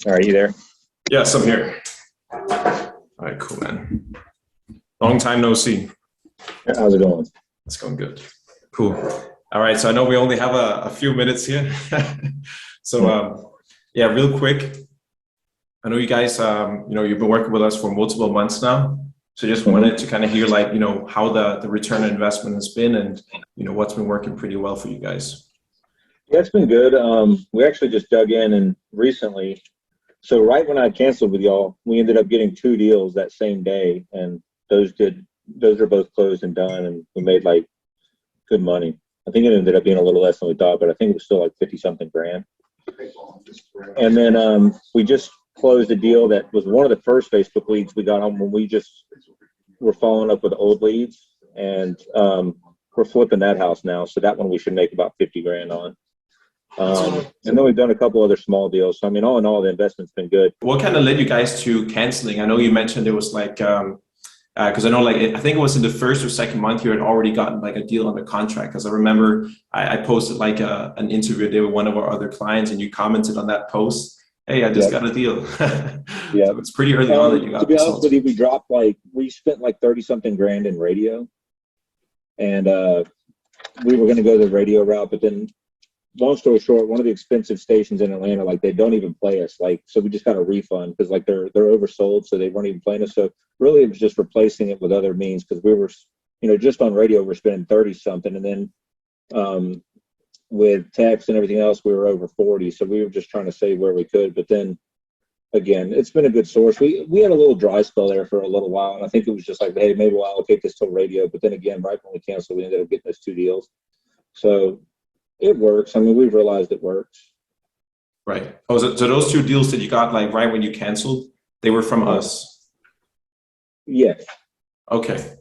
All right, you there? Yes, I'm here. All right, cool, man. Long time no see. How's it going? It's going good. Cool. All right, so I know we only have a few minutes here. So, yeah, real quick. I know you guys, you've been working with us for multiple months now. So just wanted to kind of hear, like, how the return on investment has been and, what's been working pretty well for you guys. Yeah, it's been good. We actually just dug in and recently, so right when I canceled with y'all, we ended up getting 2 deals that same day, and those are both closed and done, and we made like good money. I think it ended up being a little less than we thought, but I think it was still like 50 something grand. And then we just closed a deal that was one of the first Facebook leads we got on when we just were following up with old leads, and we're flipping that house now. So that one we should make about 50 grand on. And then we've done a couple other small deals. So, I mean, all in all, the investment's been good. What kind of led you guys to canceling? I know you mentioned it was like, because I know, like, I think it was in the first or second month you had already gotten like a deal under contract. Because I remember I posted like an interview there with one of our other clients, and you commented on that post, "Hey, I just got a deal." Yeah, so it's pretty early on that you got. To be honest with you, we spent like 30 something grand in radio, and we were going to go the radio route, but then, long story short, one of the expensive stations in Atlanta, like, they don't even play us. Like, so we just got a refund because like they're oversold, so they weren't even playing us. So really, it was just replacing it with other means, because we were, just on radio we're spending 30 something, and then with text and everything else we were over 40. So we were just trying to save where we could. But then again, it's been a good source. We had a little dry spell there for a little while, and I think it was just like, hey, maybe we'll allocate this to radio. But then again, right when we canceled, we ended up getting those 2 deals. So it works. I mean, we've realized it works. Right. Oh, so those 2 deals that you got like right when you canceled, they were from us? Yes. Okay.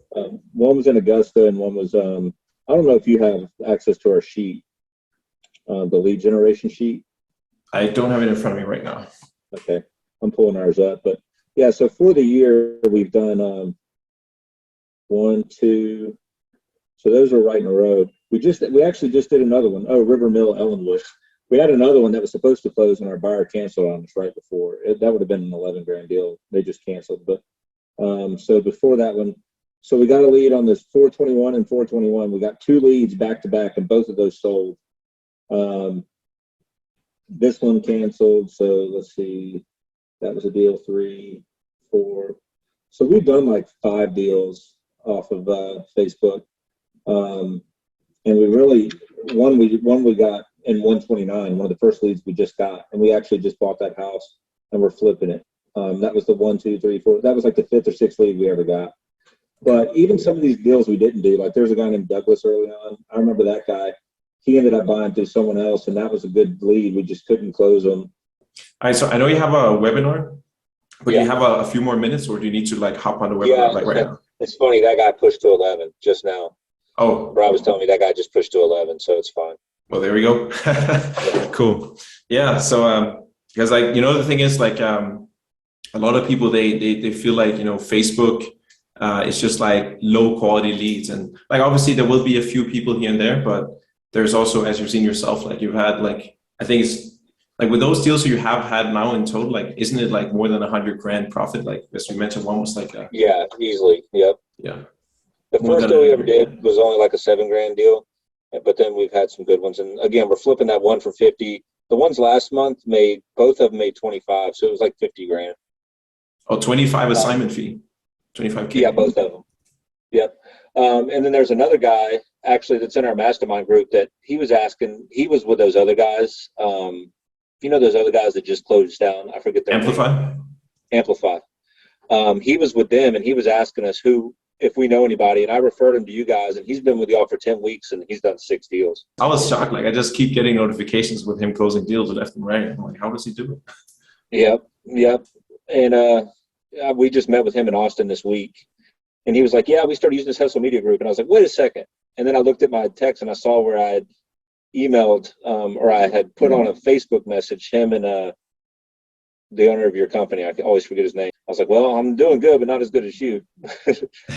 One was in Augusta, and one was, I don't know if you have access to our sheet, the lead generation sheet. I don't have it in front of me right now. Okay. I'm pulling ours up. But yeah, so for the year, we've done 1, 2. So those are right in a row. We actually just did another one. Oh, River Mill, Ellenwood. We had another one that was supposed to close, and our buyer canceled on us right before. That would have been an 11 grand deal. They just canceled. But so before that one, so we got a lead on this 421 and 421. We got 2 leads back to back, and both of those sold. This one canceled. So let's see. That was a deal 3, 4. So we've done like 5 deals off of Facebook. And we really, one we got in 129, one of the first leads we just got, and we actually just bought that house and we're flipping it. That was the 1, 2, 3, 4. That was like the 5th or 6th lead we ever got. But even some of these deals we didn't do, like there's a guy named Douglas early on. I remember that guy. He ended up buying through someone else, and that was a good lead. We just couldn't close them. All right, so I know you have a webinar, but do you have a few more minutes, or do you need to like hop on the webinar like right now? It's funny, that guy pushed to 11 just now. Oh, Rob was telling me that guy just pushed to 11, so it's fine. Well, there we go. Cool. Yeah. So, because like, the thing is like, a lot of people, they feel like, Facebook, it's just like low quality leads. And like, obviously there will be a few people here and there, but there's also, as you've seen yourself, like you've had like, I think it's like with those deals you have had now in total, like, isn't it like more than 100 grand profit? Like, as we mentioned, one was like yeah, easily. Yep. Yeah. The first deal we ever did was only like a 7 grand deal, but then we've had some good ones. And again, we're flipping that one for 50. The ones last month both of them made 25, so it was like 50 grand. Oh, 25 assignment fee, 25K. Yeah, both of them. Yep. And then there's another guy actually that's in our mastermind group that he was with those other guys. Those other guys that just closed down. I forget their name. Amplify. He was with them, and he was asking us if we know anybody, and I referred him to you guys, and he's been with y'all for 10 weeks and he's done 6 deals. I was shocked. Like, I just keep getting notifications with him closing deals left and right. I'm like, how does he do it? Yep. And we just met with him in Austin this week, and he was like, yeah, we started using this social media group. And I was like, wait a second. And then I looked at my text and I saw where I had emailed or I had put on a Facebook message him and the owner of your company. I always forget his name. I was like, well, I'm doing good, but not as good as you.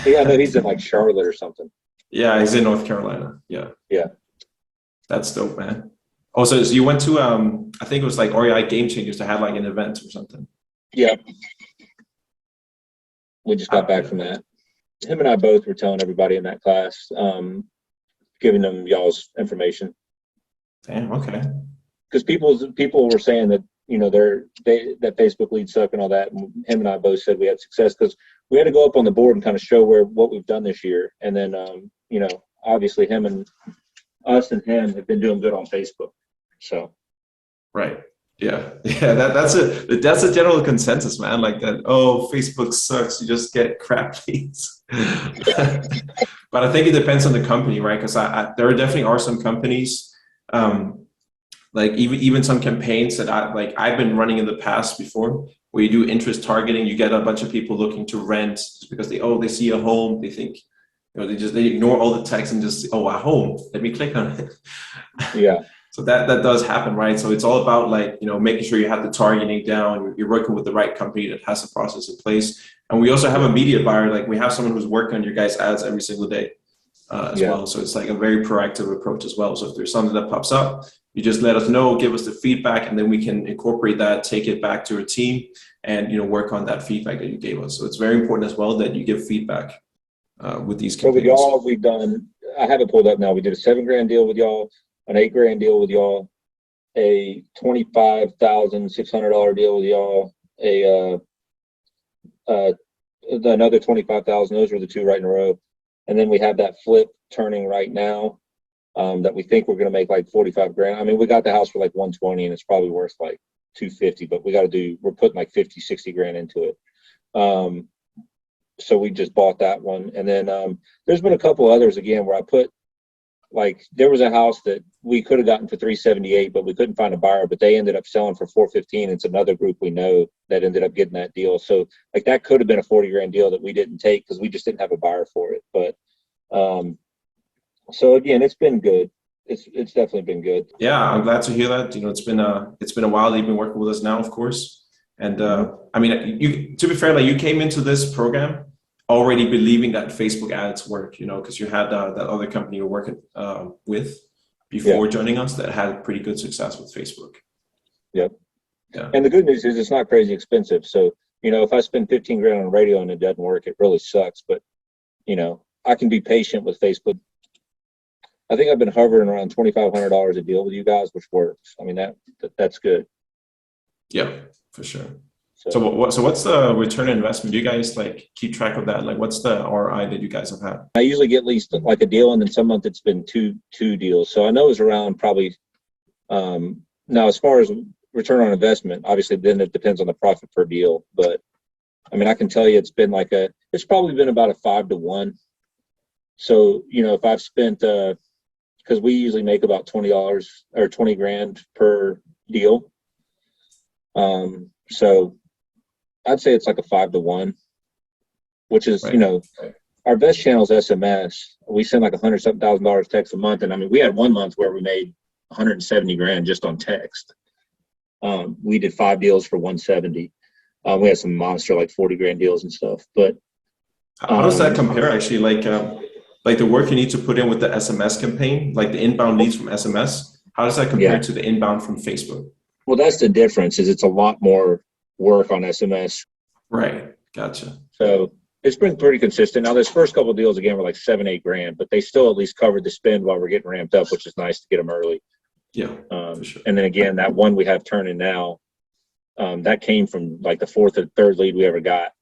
Yeah, I know he's in like Charlotte or something. Yeah, he's in North Carolina. Yeah. Yeah. That's dope, man. Oh, so you went to I think it was like ROI Game Changers to have like an event or something. Yeah, we just got back from that. Him and I both were telling everybody in that class, giving them y'all's information. Damn. Okay. Because people were saying that that Facebook leads suck and all that. And him and I both said we had success because we had to go up on the board and kind of show what we've done this year. And then obviously him and us and him have been doing good on Facebook. So right. Yeah. That's a general consensus, man. Like that. Oh, Facebook sucks. You just get crap leads. But I think it depends on the company, right? Because there definitely are some companies. Like even some campaigns that I've been running in the past before, where you do interest targeting, you get a bunch of people looking to rent just because they see a home, they think, they ignore all the text and just, oh, a home, let me click on it. Yeah. So that does happen, right? So it's all about making sure you have the targeting down, you're working with the right company that has a process in place. And we also have a media buyer, like we have someone who's working on your guys' ads every single day as well. So it's like a very proactive approach as well. So if there's something that pops up, you just let us know, give us the feedback, and then we can incorporate that, take it back to our team, and work on that feedback that you gave us. So it's very important as well that you give feedback with these campaigns. So with y'all, we've done, I have it pulled up now. We did a $7,000 deal with y'all, an $8,000 deal with y'all, a $25,600 deal with y'all, another $25,000. Those were the two right in a row. And then we have that flip turning right now. That we think we're going to make like 45 grand. I mean, we got the house for like 120 and it's probably worth like 250, but we're putting like 50, 60 grand into it. So we just bought that one. And then there's been a couple others again where I put there was a house that we could have gotten for 378, but we couldn't find a buyer, but they ended up selling for 415. It's another group we know that ended up getting that deal. So that could have been a 40 grand deal that we didn't take because we just didn't have a buyer for it. But so again, it's been good. It's definitely been good. Yeah, I'm glad to hear that. It's been a while that you've been working with us now, of course. And I mean, to be fair, you came into this program already believing that Facebook ads work, because you had that other company you're working with before joining us that had pretty good success with Facebook. Yep. Yeah. And the good news is it's not crazy expensive. So, if I spend 15 grand on radio and it doesn't work, it really sucks. But, I can be patient with Facebook. I think I've been hovering around $2,500 a deal with you guys, which works. I mean, that's good. Yeah, for sure. So what's the return on investment? Do you guys keep track of that? What's the ROI that you guys have had? I usually get at least a deal, and then some month it's been two deals. So I know it's around probably. Now, as far as return on investment, obviously then it depends on the profit per deal. But I mean, I can tell you it's been it's probably been about a 5 to 1. So if I've spent because we usually make about $20 or 20 grand per deal. So I'd say it's like a 5 to 1, which is, right. Our best channel is SMS. We send like $100,000 text a month. And I mean, we had one month where we made 170 grand just on text. We did 5 deals for 170. We had some monster 40 grand deals and stuff, but. How does that compare actually? Like the work you need to put in with the SMS campaign, like the inbound leads from SMS, how does that compare to the inbound from Facebook? Well, that's the difference is it's a lot more work on SMS. Right. Gotcha. So it's been pretty consistent. Now, this first couple of deals, again, were like 7, 8 grand, but they still at least covered the spend while we're getting ramped up, which is nice to get them early. Yeah. For sure. And then again, that one we have turning now, that came from the 4th or 3rd lead we ever got.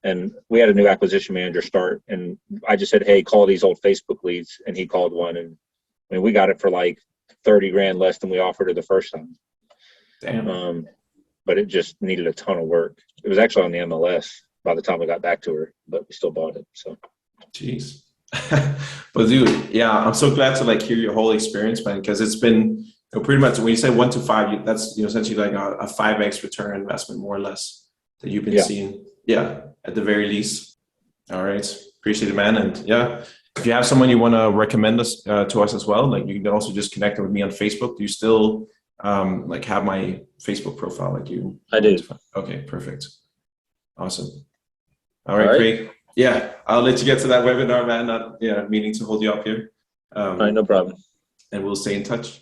And we had a new acquisition manager start, and I just said, hey, call these old Facebook leads. And he called one, and I mean, we got it for 30 grand less than we offered her the first time. Damn. But it just needed a ton of work. It was actually on the MLS by the time we got back to her, but we still bought it. So, jeez. But dude, yeah, I'm so glad to hear your whole experience, man, because it's been pretty much when you say 1 to 5, that's essentially a 5x return on investment, more or less, that you've been seeing. Yeah, at the very least. All right, appreciate it, man. And yeah, if you have someone you want to recommend us to us as well, you can also just connect with me on Facebook. Do you still have my Facebook profile you? I do. Okay, perfect. Awesome. All right, Craig. Yeah, I'll let you get to that webinar, man. Not meaning to hold you up here. All right, no problem. And we'll stay in touch.